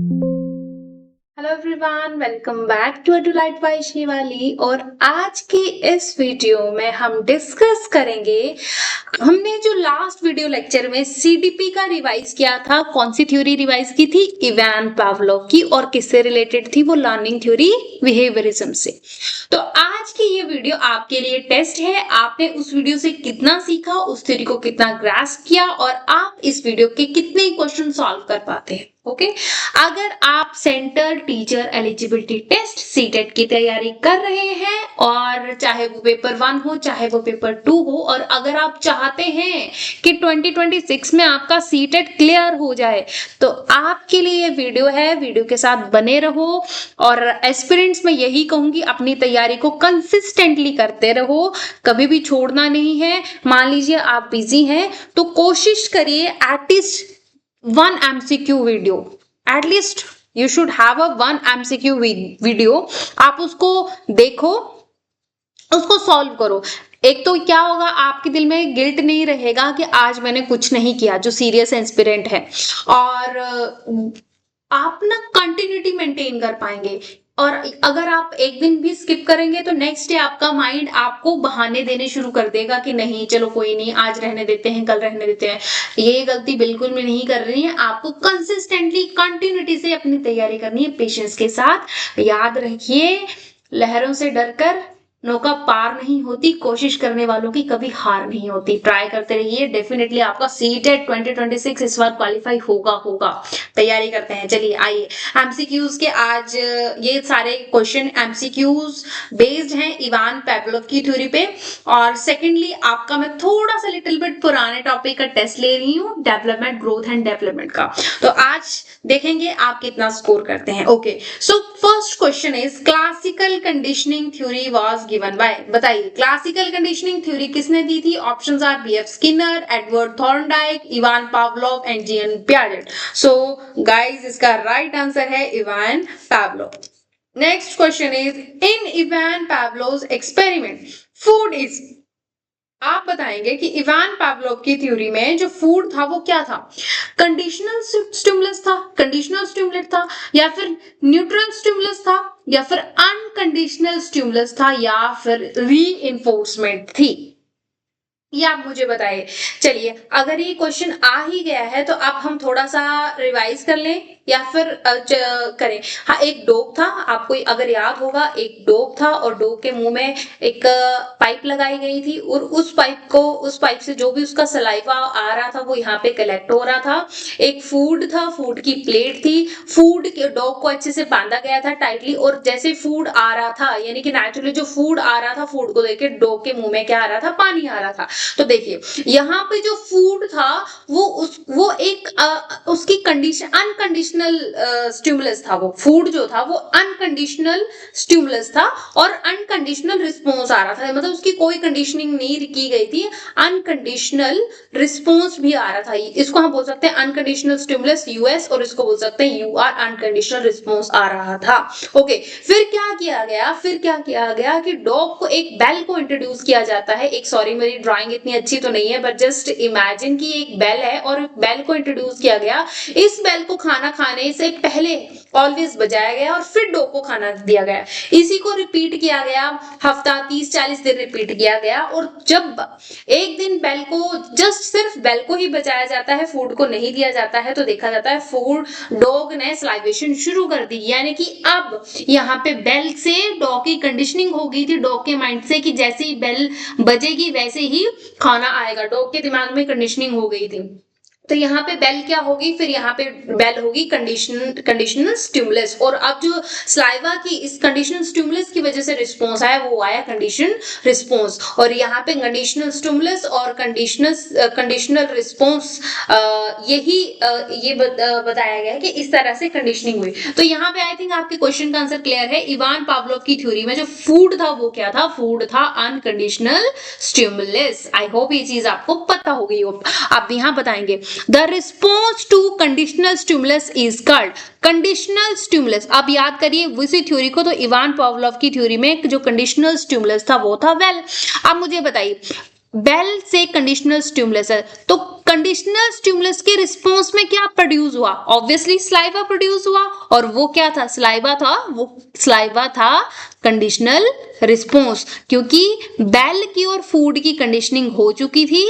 Hello everyone, welcome back to light by Shivali. और आज की इस वीडियो में हम डिस्कस करेंगे, हमने जो लास्ट वीडियो लेक्चर में सीडीपी का रिवाइज किया था, कौन सी थ्योरी रिवाइज की थी? इवान पावलोव की। और किससे रिलेटेड थी वो? लर्निंग थ्योरी, बिहेवियरिज्म से। तो आज की ये वीडियो आपके लिए टेस्ट है, आपने उस वीडियो से कितना सीखा, उस थ्योरी को कितना ग्रास्प किया और आप इस वीडियो के कितने क्वेश्चन सॉल्व कर पाते हैं। ओके अगर आप central teacher eligibility test CTET की तैयारी कर रहे हैं, और चाहे वो पेपर 1 हो चाहे वो पेपर 2 हो, और अगर आप चाहते हैं कि 2026 में आपका सीटेट क्लियर हो जाए, तो आपके लिए ये वीडियो है, वीडियो के साथ बने रहो। और एस्पिरेंट्स में यही कहूंगी, अपनी तैयारी को कंसिस्टेंटली करते रहो, कभी भी छोड़ना नहीं है। मान लीजिए आप बिजी हैं तो कोशिश करिए at least 1 MCQ video, at least you should have a 1 MCQ video. आप उसको देखो, उसको सॉल्व करो। एक तो क्या होगा, आपके दिल में गिल्ट नहीं रहेगा कि आज मैंने कुछ नहीं किया, जो सीरियस एस्पिरेंट है, और आप ना कंटिन्यूटी मेंटेन कर पाएंगे। और अगर आप एक दिन भी स्किप करेंगे तो नेक्स्ट डे आपका माइंड आपको बहाने देने शुरू कर देगा कि नहीं चलो कोई नहीं, आज रहने देते हैं, कल रहने देते हैं। ये गलती बिल्कुल भी नहीं कर रही है, आपको कंसिस्टेंटली कंटिन्यूटी से अपनी तैयारी करनी है, पेशेंस के साथ। याद रखिए, लहरों से डरकर नौका पार नहीं होती, कोशिश करने वालों की कभी हार नहीं होती। ट्राई करते रहिए, डेफिनेटली आपका सीटेट 2026 इस बार क्वालिफाई होगा। तैयारी करते हैं। चलिए आइए एमसीक्यूज के, आज ये सारे क्वेश्चन एमसीक्यूज बेस्ड हैं इवान पावलोव की थ्योरी पे। और सेकेंडली आपका मैं थोड़ा सा लिटिल बिट पुराने टॉपिक का टेस्ट ले रही हूँ, डेवलपमेंट, ग्रोथ एंड डेवलपमेंट का। तो आज देखेंगे आप कितना स्कोर करते हैं। Okay, so first question is classical conditioning theory was given by. बताइए क्लासिकल कंडीशनिंग थ्योरी किसने दी थी? Options are BF Skinner, Edward Thorndike, Ivan Pavlov and Jean Piaget. So guys, इसका राइट आंसर है Ivan Pavlov. Next question is in Ivan Pavlov's experiment food is. आप बताएंगे कि Ivan Pavlov की theory में जो फूड था वो क्या था? कंडीशनल स्टिमुलस था, कंडीशनल स्टिमुलेट था, या फिर न्यूट्रल स्टिमुलस था, या फिर अनकंडीशनल स्टिमुलस था, या फिर रीइंफोर्समेंट थी? ये आप मुझे बताइए। चलिए, अगर ये क्वेश्चन आ ही गया है तो अब हम थोड़ा सा रिवाइज कर लें या फिर करें। हाँ, एक डॉग था, आपको अगर याद होगा, एक डॉग था और डॉग के मुंह में एक पाइप लगाई गई थी, और उस पाइप से जो भी उसका सलाइवा आ रहा था वो यहाँ पे कलेक्ट हो रहा था। एक फूड था, फूड की प्लेट थी, फूड के डॉग को अच्छे से बांधा गया था टाइटली, और जैसे फूड आ रहा था, यानी कि नेचुरली जो फूड आ रहा था, फूड को देख के डॉग के मुंह में क्या आ रहा था? पानी आ रहा था। तो देखिए यहाँ पे जो फूड था वो एक उसकी कंडीशन अनकंडीशनल स्टिमुलस था। वो फूड जो था वो अनकंडीशनल स्टिमुलस था और अनकंडीशनल रिस्पॉन्स आ रहा था, मतलब उसकी कोई कंडीशनिंग नहीं की गई थी, अनकंडीशनल रिस्पॉन्स भी आ रहा था। इसको हम बोल सकते हैं अनकंडीशनल स्टिमुलस यूएस, और इसको बोल सकते हैं यूआर, अनकंडीशनल रिस्पॉन्स आ रहा था। ओके, फिर क्या किया गया कि डॉग को एक बेल को इंट्रोड्यूस किया जाता है। एक, सॉरी मेरी ड्राइंग इतनी अच्छी तो नहीं है, बट जस्ट इमेजिन कि एक बेल है और बेल को इंट्रोड्यूस किया गया। इस बेल को खाना खाने से पहले ऑलवेज बजाया गया और फिर डॉग को खाना दिया गया। इसी को रिपीट किया गया, हफ्ता 30-40 दिन रिपीट किया गया। और जब एक दिन बेल को, जस्ट सिर्फ बेल को ही बजाया जाता है, फूड को नहीं दिया जाता है, तो देखा जाता है फूड, डॉग ने सलाइवेशन शुरू कर दी। यानी कि अब यहाँ पे बेल से डॉग की कंडीशनिंग हो गई थी, डॉग के माइंड से, कि जैसे ही बेल बजेगी वैसे ही खाना आएगा। डॉग के दिमाग में कंडीशनिंग हो गई थी। तो यहाँ पे बेल क्या होगी? फिर यहाँ पे बेल होगी कंडीशनल स्टिमुलस। और अब जो स्लाइवा की इस कंडीशनल स्टिमुलस की वजह से रिस्पॉन्स आया, वो आया कंडीशन रिस्पॉन्स। और यहाँ पे कंडीशनल स्टिमुलस और कंडीशनल रिस्पॉन्स, ये बताया गया है कि इस तरह से कंडीशनिंग हुई। तो यहाँ पे आई थिंक आपके क्वेश्चन का आंसर क्लियर है। इवान पावलोव की थ्योरी में जो फूड था वो क्या था? फूड था अनकंडीशनल स्टिमुलस। आई होप ये चीज आपको पता होगी। आप यहाँ बताएंगे the response to conditional stimulus is called conditional stimulus. अब याद करिए उसी थ्योरी को, तो इवान पावलोव की थ्योरी में जो कंडीशनल स्टिमुलस था वो था वेल। अब मुझे बताइए बेल से कंडीशनल स्टिमुलस है, तो कंडीशनल स्टिमुलस के रिस्पॉन्स में क्या प्रोड्यूस हुआ? ऑब्वियसली सलाइवा प्रोड्यूस हुआ, और वो क्या था? सलाइवा था, वो सलाइवा था कंडीशनल रिस्पॉन्स, क्योंकि बेल की और फूड की कंडीशनिंग हो चुकी थी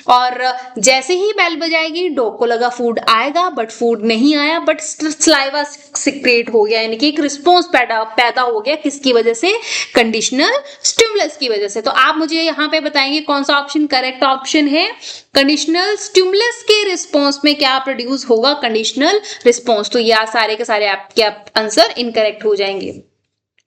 और जैसे ही बेल बजाएगी डॉग को लगा फूड आएगा, बट फूड नहीं आया, बट सलाइवा सिक्रेट हो गया, यानी कि एक रिस्पॉन्स पैदा हो गया, किसकी वजह से? कंडीशनल स्टिमुलस की वजह से। तो आप मुझे यहाँ पे बताएंगे कौन सा ऑप्शन करेक्ट ऑप्शन है? कंडीशनल स्टिमुलस के रिस्पॉन्स में क्या प्रोड्यूस होगा? Conditional response. तो यह सारे के सारे आपके आंसर इनकरेक्ट हो जाएंगे।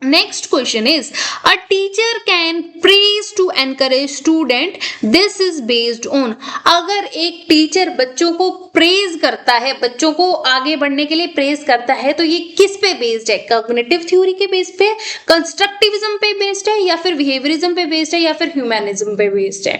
Next question is, a teacher can praise to encourage student. This is based on. अगर एक टीचर बच्चों को प्रेज करता है, बच्चों को आगे बढ़ने के लिए प्रेज करता है, तो ये किस पे बेस्ड है? कॉग्निटिव थ्योरी के बेस पे, कंस्ट्रक्टिविज्म पे बेस्ड है, या फिर बिहेवियरिज्म पे बेस्ड है, या फिर ह्यूमनिज्म पे बेस्ड है?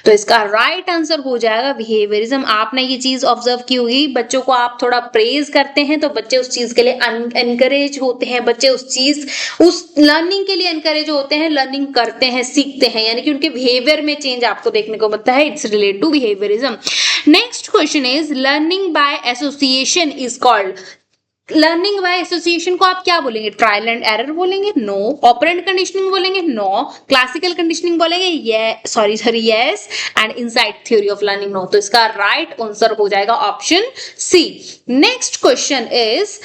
तो इसका राइट आंसर हो जाएगा बिहेवियरिज्म। आपने ये चीज ऑब्जर्व की होगी, बच्चों को आप थोड़ा प्रेज करते हैं तो बच्चे उस चीज के लिए एनकरेज होते हैं, बच्चे उस लर्निंग के लिए एनकरेज होते हैं, लर्निंग करते हैं, सीखते हैं, यानी कि उनके बिहेवियर में चेंज आपको देखने को मिलता है। It's related to behaviourism. Next question is, learning by association is called. Learning by association को आप क्या बोलेंगे? ट्रायल एंड एरर बोलेंगे? नो। ऑपरेंट कंडीशनिंग बोलेंगे? नो। क्लासिकल कंडीशनिंग बोलेंगे? Yes. And insight theory of learning? No. तो इसका right answer हो जाएगा option C. Next question is,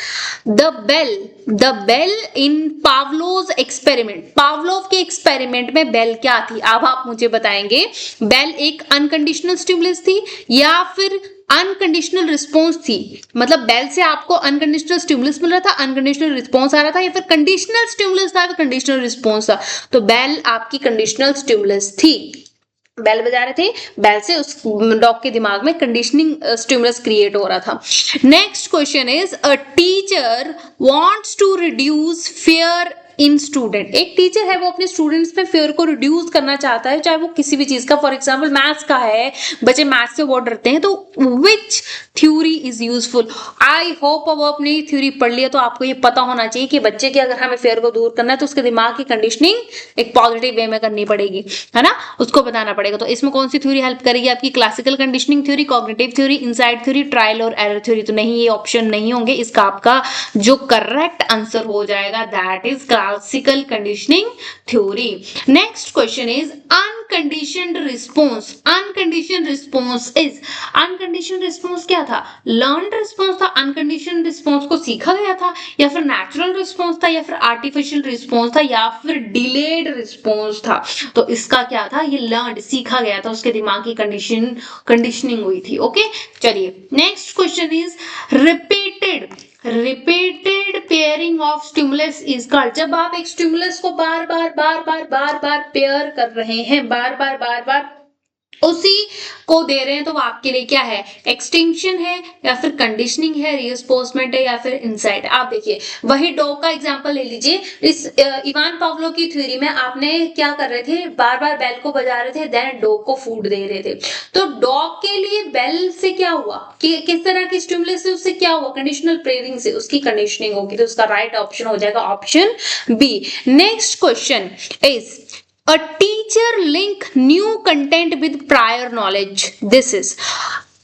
the bell in Pavlov experiment. Pavlov के एक्सपेरिमेंट में बेल क्या थी? अब आप मुझे बताएंगे, बेल एक अनकंडीशनल स्टिमुलस थी या फिर अनकंडीशनल रिस्पॉन्स थी? मतलब बेल से आपको अनकंडीशनल स्टिमुलस मिल रहा था, अनकंडीशनल रिस्पॉन्स आ रहा था, या फिर कंडीशनल स्टिमुलस था, कंडीशनल रिस्पॉन्स था? तो बेल आपकी कंडीशनल स्टिमुलस थी। बेल बजा रहे थे, बेल से उस डॉग के दिमाग में कंडीशनिंग स्टिमुलस क्रिएट हो रहा था। Next question is, a teacher wants to reduce fear in student. एक टीचर है, वो अपने स्टूडेंट्स में फियर को रिड्यूस करना चाहता है, चाहे वो किसी भी चीज का, फॉर एग्जांपल मैथ्स का है, बच्चे मैथ्स से बहुत डरते हैं, तो विच theory is useful? I hope अब आपने ये थ्योरी पढ़ लिया तो आपको ये पता होना चाहिए कि बच्चे के अगर हमें फियर को दूर करना है तो उसके दिमाग की कंडीशनिंग एक पॉजिटिव वे में करनी पड़ेगी, है ना, उसको बताना पड़ेगा। तो इसमें कौन सी थ्योरी हेल्प करेगी आपकी? Classical conditioning theory, cognitive theory, insight theory, trial और एरर थ्योरी? तो नहीं, ये ऑप्शन नहीं होंगे। इसका आपका जो करेक्ट आंसर हो जाएगा that is classical conditioning theory. Next question is, unconditioned response. Unconditioned response is, unconditioned response क्या था? लर्नड रिस्पॉन्स था। अनकंडीशनड रिस्पॉन्स को सीखा गया था, या फिर नेचुरल रिस्पॉन्स था, या फिर आर्टिफिशियल रिस्पॉन्स था, या फिर डिलेड रिस्पॉन्स था? तो इसका क्या था? ये लर्नड, सीखा गया था, उसके दिमाग की कंडीशनिंग हुई थी। ओके, चलिए next question is, repeated pairing of stimulus is called. जब आप एक स्टिमुलस को बार बार पेयर कर रहे हैं, बार बार उसी को दे रहे हैं, तो वो आपके लिए क्या है? एक्सटिंक्शन है, या फिर कंडीशनिंग है, रिइंफोर्समेंट है, या फिर इनसाइट? आप देखिए, वही डॉग का एग्जांपल ले लीजिए। इस इवान पावलो की थ्योरी में आपने क्या कर रहे थे? बार बार बेल को बजा रहे थे, देन डॉग को फूड दे रहे थे। तो डॉग के लिए बेल से क्या हुआ कि किस तरह की स्टिमुलस से उससे क्या हुआ? कंडीशनल प्रेयरिंग से उसकी कंडीशनिंग होगी। तो उसका राइट ऑप्शन हो जाएगा option B. Next question is, a teacher link new content with prior knowledge. This is,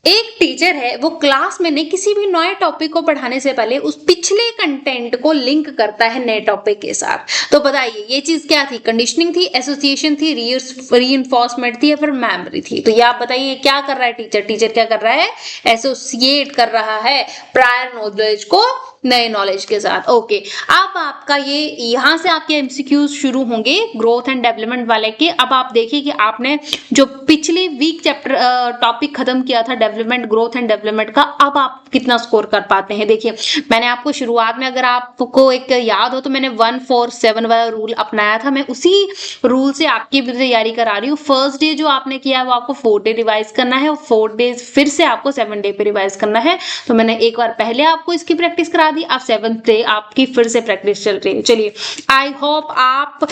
एक टीचर है, वो क्लास में नहीं, किसी भी नए टॉपिक को पढ़ाने से पहले उस पिछले कंटेंट को लिंक करता है नए टॉपिक के साथ। तो बताइए ये चीज क्या थी? कंडीशनिंग थी, एसोसिएशन थी, रीइंफोर्समेंट थी, या फिर मेमोरी थी? तो ये आप बताइए क्या कर रहा है टीचर? टीचर क्या कर रहा है? एसोसिएट कर रहा है प्रायर नॉलेज को नए नॉलेज के साथ। ओके, अब आपका ये यहाँ से आपके एमसीक्यूज शुरू होंगे ग्रोथ एंड डेवलपमेंट वाले के। अब आप देखिए कि आपने जो पिछले वीक चैप्टर टॉपिक खत्म किया था डेवलपमेंट, ग्रोथ एंड डेवलपमेंट का, अब आप कितना स्कोर कर पाते हैं। देखिए, मैंने आपको शुरुआत में, अगर आपको एक याद हो तो मैंने 147 वाला रूल अपनाया था। मैं उसी रूल से आपकी भी तैयारी करा रही हूँ। फर्स्ट डे जो आपने किया है वो आपको 4 डे रिवाइज करना है, और 4 डेज फिर से आपको 7 डे पे रिवाइज करना है। तो मैंने एक बार पहले आपको इसकी प्रैक्टिस करा दी, आप 7th डे आपकी फिर से प्रैक्टिस चल रही है। चलिए, आई होप आप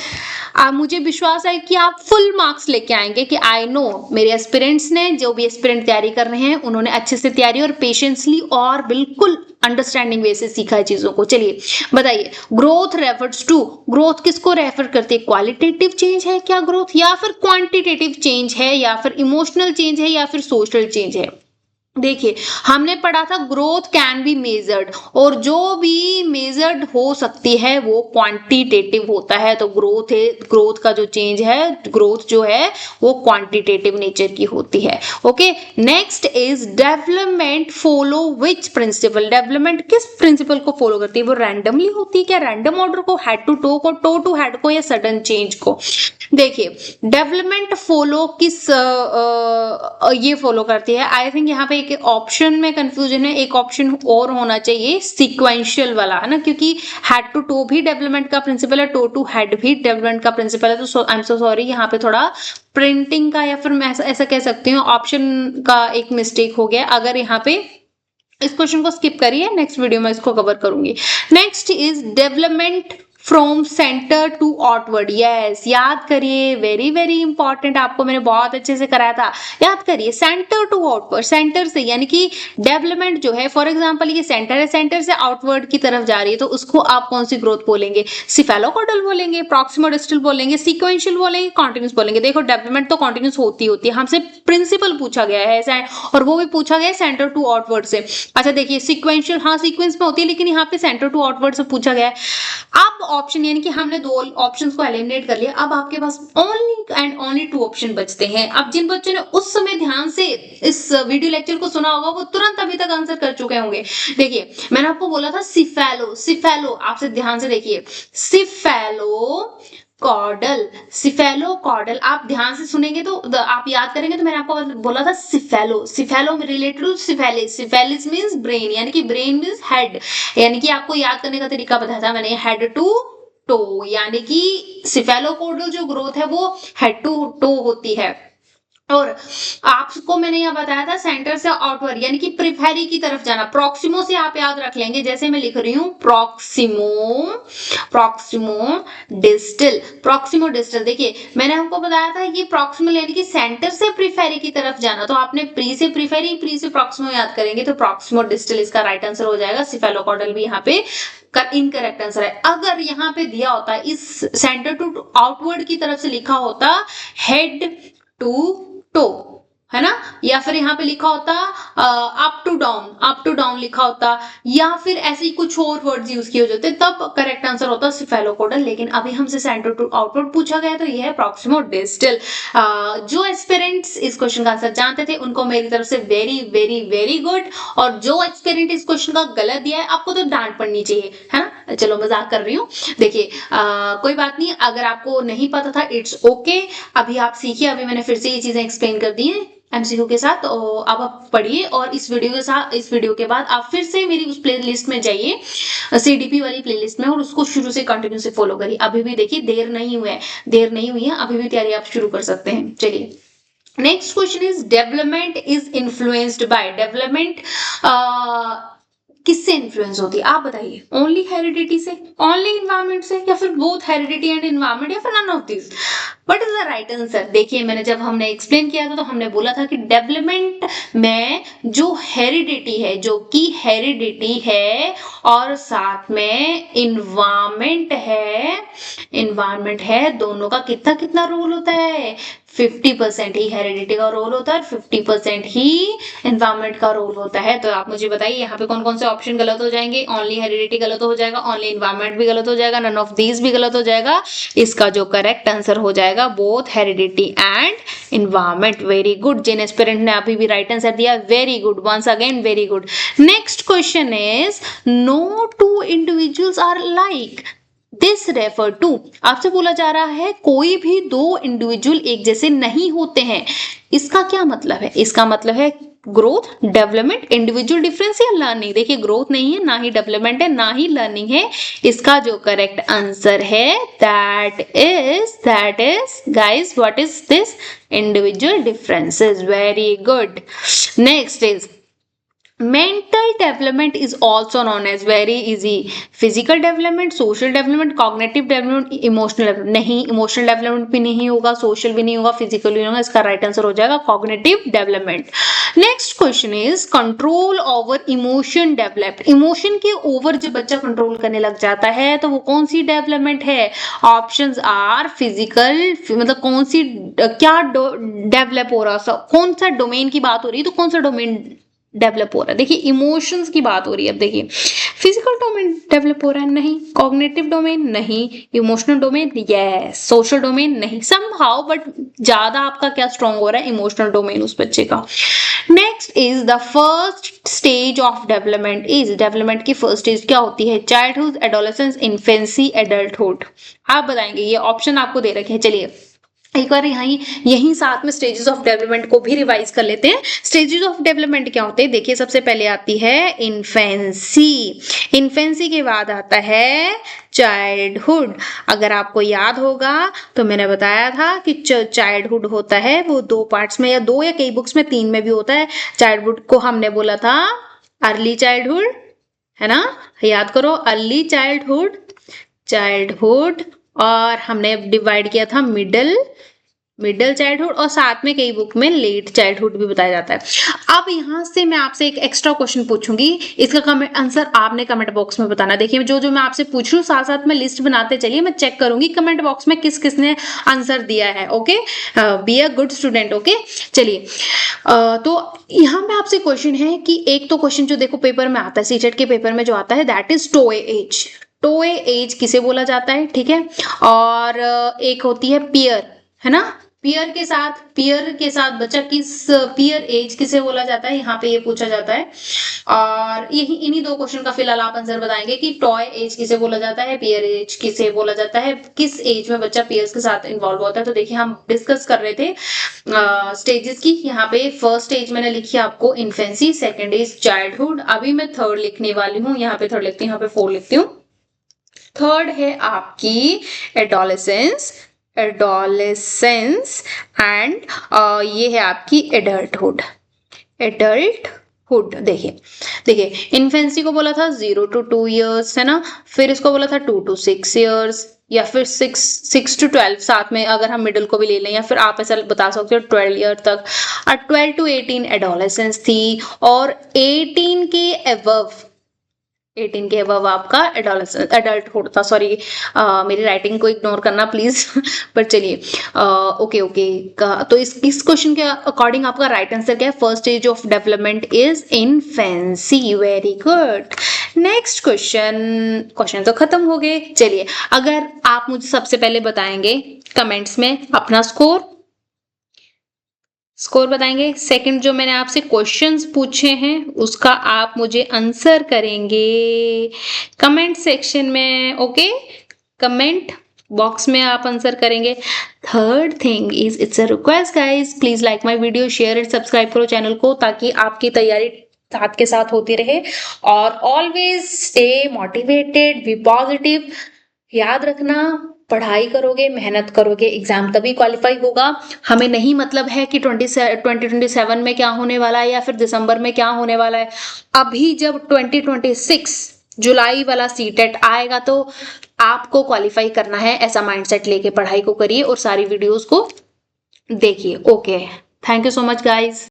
मुझे विश्वास है कि आप फुल मार्क्स लेके आएंगे, कि आई नो मेरे एस्पिरेंट्स ने, जो भी एस्पिरेंट तैयारी कर रहे हैं, उन्होंने अच्छे से तैयारी और पेशेंसली और बिल्कुल अंडरस्टैंडिंग वे से सीखा है चीजों को। चलिए बताइए, ग्रोथ रेफर्स टू, ग्रोथ किसको रेफर करती है? क्वालिटेटिव चेंज है क्या ग्रोथ, या फिर क्वांटिटेटिव चेंज है, या फिर इमोशनल चेंज है, या फिर सोशल चेंज है? देखिए, हमने पढ़ा था ग्रोथ कैन बी मेजर्ड, और जो भी मेजर्ड हो सकती है वो क्वांटिटेटिव होता है। तो ग्रोथ का जो चेंज है, ग्रोथ जो है वो क्वांटिटेटिव नेचर की होती है। Okay, next is development follow which principle, development किस प्रिंसिपल को फॉलो करती है? वो रैंडमली होती है क्या? रैंडम ऑर्डर को, हेड टू टो को, टो टू हेड को, या सडन चेंज को? देखिए, डेवलपमेंट फॉलो किस ये फॉलो करती है? आई थिंक यहाँ पे एक ऑप्शन में कंफ्यूजन है, एक ऑप्शन और होना चाहिए सीक्वेंशियल वाला, है ना, क्योंकि हेड टू टो भी डेवलपमेंट का प्रिंसिपल है, टो टू हेड भी डेवलपमेंट का प्रिंसिपल है। तो आई एम सो सॉरी, यहाँ पे थोड़ा प्रिंटिंग का, या फिर मैं ऐसा कह सकती हूँ ऑप्शन का एक मिस्टेक हो गया। अगर यहाँ पे इस क्वेश्चन को स्किप करिए, नेक्स्ट वीडियो में इसको कवर करूंगी। Next is development from centre to outward. Yes, याद करिए, वेरी वेरी इंपॉर्टेंट, आपको मैंने बहुत अच्छे से कराया था। याद करिए, सेंटर टू आउटवर्ड, सेंटर से, यानी कि डेवलपमेंट जो है, फॉर एग्जांपल ये सेंटर है, सेंटर से आउटवर्ड की तरफ जा रही है, तो उसको आप कौन सी ग्रोथ बोलेंगे? सिफेलोकॉर्डल बोलेंगे, प्रॉक्सिमोडिस्टल बोलेंगे, सीक्वेंशियल बोलेंगे, कॉन्टिन्यूस बोलेंगे? देखो, डेवलपमेंट तो कॉन्टिन्यूस होती है, हमसे प्रिंसिपल पूछा गया है, और वो भी पूछा गया है सेंटर टू आउटवर्ड से। अच्छा देखिए, सीक्वेंशियल, हाँ सीक्वेंस में होती है, लेकिन यहाँ पे सेंटर टू आउटवर्ड से पूछा गया है। अब ऑप्शन, यानी कि हमने दो ऑप्शंस को एलिमिनेट कर लिया, अब आपके पास ओनली एंड ओनली 2 ऑप्शन बचते हैं। अब जिन बच्चों ने उस समय ध्यान से इस वीडियो लेक्चर को सुना होगा, वो तुरंत अभी तक आंसर कर चुके होंगे। देखिए, मैंने आपको बोला था सिफेलो, सिफेलो, आपसे ध्यान से देखिए, सिफेलो कॉर्डल, सिफेलो कॉर्डल, आप ध्यान से सुनेंगे तो आप याद करेंगे। तो मैंने आपको बोला था सिफेलो, सिफेलो में related to cephalus, cephalus means brain, यानी कि ब्रेन मींस हेड, यानी कि आपको याद करने का तरीका बताया था मैंने, हेड टू टो, यानी कि सिफेलोकॉर्डल जो ग्रोथ है वो हेड टू टो होती है। और आपको मैंने यह बताया था सेंटर से आउटवर्ड, यानी कि प्रिफेरी की तरफ जाना। प्रॉक्सिमो से आप याद रख लेंगे, जैसे मैं लिख रही हूं proximo, proximo distal, proximo distal. देखिए, मैंने आपको बताया था कि प्रॉक्सिमल यानी कि सेंटर से प्रिफेरी की तरफ जाना, तो आपने प्री से प्रिफेरी, प्री से प्रॉक्सिमो याद करेंगे, तो प्रॉक्सिमो डिस्टल इसका राइट आंसर हो जाएगा। सिफेलोकॉर्डल भी यहाँ पे इनकरेक्ट आंसर है। अगर यहाँ पे दिया होता, इस सेंटर टू आउटवर्ड की तरफ से लिखा होता हेड टू टो, है ना, या फिर यहाँ पे लिखा होता अप टू डाउन लिखा होता, या फिर ऐसे ही कुछ और वर्ड्स यूज किए होते, तब करेक्ट आंसर होता सिफेलोकॉर्डल। लेकिन अभी हमसे सेंटर टू आउटवर्ड पूछा गया, तो यह है प्रॉक्सिमो डिस्टल। जो एस्पिरेंट्स इस क्वेश्चन का आंसर जानते थे, उनको मेरी तरफ से वेरी वेरी वेरी गुड, और जो एस्पिरेंट इस क्वेश्चन का गलत दिया है, आपको तो डांट पड़नी चाहिए, है ना। चलो, मजाक कर रही हूँ। देखिए, कोई बात नहीं, अगर आपको नहीं पता था, इट्स ओके, अभी आप सीखिए, अभी मैंने फिर से ये चीजें एक्सप्लेन कर दी है एमसीक्यू के साथ। अब आप पढ़िए, और इस वीडियो के बाद आप फिर से मेरी उस प्लेलिस्ट में जाइए, सीडीपी वाली प्लेलिस्ट में, और उसको शुरू से कंटिन्यू से फॉलो करिए। अभी भी देखिए, देर नहीं हुई है, अभी भी तैयारी आप शुरू कर सकते हैं। चलिए, next question is development is influenced by, development किससे इन्फ्लुएंस होती है? आप बताइए, ओनली हेरिडिटी से, ओनली इन्वायरमेंट से, या फिर बोथ हेरिडिटी एंड इन्वायरमेंट, या फिर none of this? What is the right answer? देखिए, मैंने जब हमने एक्सप्लेन किया था, तो हमने बोला था कि डेवलपमेंट में जो हेरिडिटी है, जो कि हेरिडिटी है, और साथ में इन्वायरमेंट है, दोनों का कितना कितना रोल होता है? 50% ही हेरिडिटी का रोल होता है, 50% ही एनवायरमेंट का रोल होता है। तो आप मुझे बताइए, यहाँ पे कौन कौन से ऑप्शन गलत हो जाएंगे? ओनली हेरिडिटी गलत हो जाएगा, ओनली एनवायरमेंट भी गलत हो जाएगा, नन ऑफ दीज भी गलत हो जाएगा। इसका जो करेक्ट आंसर हो जाएगा both heredity and environment. Very good, जिन एस्पिरेंट ने अभी भी राइट आंसर दिया, very good, once again very good. Next question is, no two individuals are like, this refer to, आपसे बोला जा रहा है कोई भी दो इंडिविजुअल एक जैसे नहीं होते हैं। इसका क्या मतलब है? इसका मतलब है ग्रोथ, डेवलपमेंट, इंडिविजुअल डिफरेंस या लर्निंग। देखिए, ग्रोथ नहीं है, ना ही डेवलपमेंट है, ना ही लर्निंग है। इसका जो करेक्ट आंसर है that is guys, what is this? Individual differences. Very good. Next is mental development is also known as very easy physical development, social development, cognitive development, emotional development. नहीं, emotional development भी नहीं होगा, social भी नहीं होगा, physical भी नहीं होगा, इसका राइट आंसर हो जाएगा cognitive development. Next question is control over emotion develop. Emotion के ओवर जब बच्चा कंट्रोल करने लग जाता है तो वो कौन सी डेवलपमेंट है? ऑप्शंस आर फिजिकल, मतलब कौन सी क्या डेवलप हो रहा, कौन सा डोमेन की बात हो रही है, तो कौन सा डोमेन डेवलप हो रहा है? देखिए इमोशंस की बात हो रही है। अब देखिए फिजिकल डोमेन डेवलप हो रहा है, नहीं। कॉग्निटिव डोमेन नहीं। Emotional domain yes. Social domain नहीं। समहाउ बट ज्यादा आपका क्या स्ट्रॉन्ग हो रहा है? इमोशनल डोमेन उस बच्चे का। Next is the first stage of development. Is development की फर्स्ट स्टेज क्या होती है? Childhood, adolescence, infancy, adulthood. आप बताएंगे, ये ऑप्शन आपको दे रखे हैं। चलिए एक बार यहीं साथ में स्टेजेस ऑफ डेवलपमेंट को भी रिवाइज कर लेते हैं। स्टेजेस ऑफ डेवलपमेंट क्या होते हैं? देखिए सबसे पहले आती है इन्फेंसी। इन्फेंसी के बाद आता है चाइल्डहुड। अगर आपको याद होगा तो मैंने बताया था कि चाइल्डहुड होता है वो दो पार्ट्स में, या दो या कई बुक्स में, तीन में भी होता है। चाइल्डहुड को हमने बोला था अर्ली चाइल्डहुड, है ना? याद करो, अर्ली चाइल्डहुड, चाइल्डहुड, और हमने डिवाइड किया था मिडिल चाइल्डहुड, और साथ में कई बुक में लेट चाइल्डहुड भी बताया जाता है। अब यहाँ से मैं आपसे एक एक्स्ट्रा क्वेश्चन पूछूंगी, इसका कमेंट आंसर आपने कमेंट बॉक्स में बताना। देखिए जो जो मैं आपसे पूछ रही हूँ साथ साथ में लिस्ट बनाते चलिए, मैं चेक करूंगी कमेंट बॉक्स में किस किसने आंसर दिया है। Okay, be a good student. Okay चलिए, तो यहाँ पे आपसे क्वेश्चन है कि एक तो क्वेश्चन जो देखो पेपर में आता है, सीटेट के पेपर में जो आता है, दैट इज टोए एज। टोए एज किसे बोला जाता है? ठीक है, और एक होती है पियर, है ना? पियर के साथ बच्चा किस, पियर एज किसे बोला जाता है? यहाँ पे ये पूछा जाता है। और यही इन्हीं दो क्वेश्चन का फिलहाल आप आंसर बताएंगे कि टॉय एज किसे बोला जाता है, पियर एज किसे बोला जाता है, किस एज में बच्चा पियर्स के साथ इन्वॉल्व होता है। तो देखिए हम डिस्कस कर रहे थे स्टेजेस की। यहाँ पे फर्स्ट स्टेज मैंने लिखी आपको इन्फेंसी, सेकेंड इज चाइल्डहुड। अभी मैं थर्ड लिखने वाली हूँ, यहाँ पे थर्ड लिखती हूँ, यहाँ पे फोर लिखती हूँ। थर्ड है आपकी एडोलेसेंस, एडोलेसेंस, एंड ये है आपकी एडल्टहुड, एडल्टहुड। देखिए इन्फेंसी को बोला था 0 to 2 years, है ना? फिर इसको बोला था 2 to 6 years, या फिर 6 to 12 साथ में अगर हम मिडिल को भी ले लें, या फिर आप ऐसा बता सकते हो 12 ईयर तक। और 12 to 18 एडोलेसेंस थी, और 18 के अबव, 18 के अबव आपका एडल्टहुड था। सॉरी, मेरी राइटिंग को इग्नोर करना प्लीज पर चलिए, ओके तो इस क्वेश्चन के अकॉर्डिंग आपका राइट आंसर क्या है? First stage of development is infancy. Very good. Next question तो खत्म हो गए। चलिए अगर आप मुझे सबसे पहले बताएंगे कमेंट्स में अपना स्कोर बताएंगे। सेकंड जो मैंने आपसे क्वेश्चंस पूछे हैं उसका आप मुझे आंसर करेंगे कमेंट सेक्शन में। ओके, कमेंट बॉक्स में आप आंसर करेंगे। Third thing is, it's a request guys, please like my video, share and subscribe करो चैनल को, ताकि आपकी तैयारी साथ के साथ होती रहे। और always stay motivated, be positive. याद रखना, पढ़ाई करोगे, मेहनत करोगे, एग्जाम तभी क्वालिफाई होगा। हमें नहीं मतलब है कि 2027 में क्या होने वाला है, या फिर दिसंबर में क्या होने वाला है। अभी जब 2026 जुलाई वाला सीटेट आएगा तो आपको क्वालिफाई करना है, ऐसा माइंडसेट लेके पढ़ाई को करिए और सारी वीडियोस को देखिए। Okay, thank you so much guys.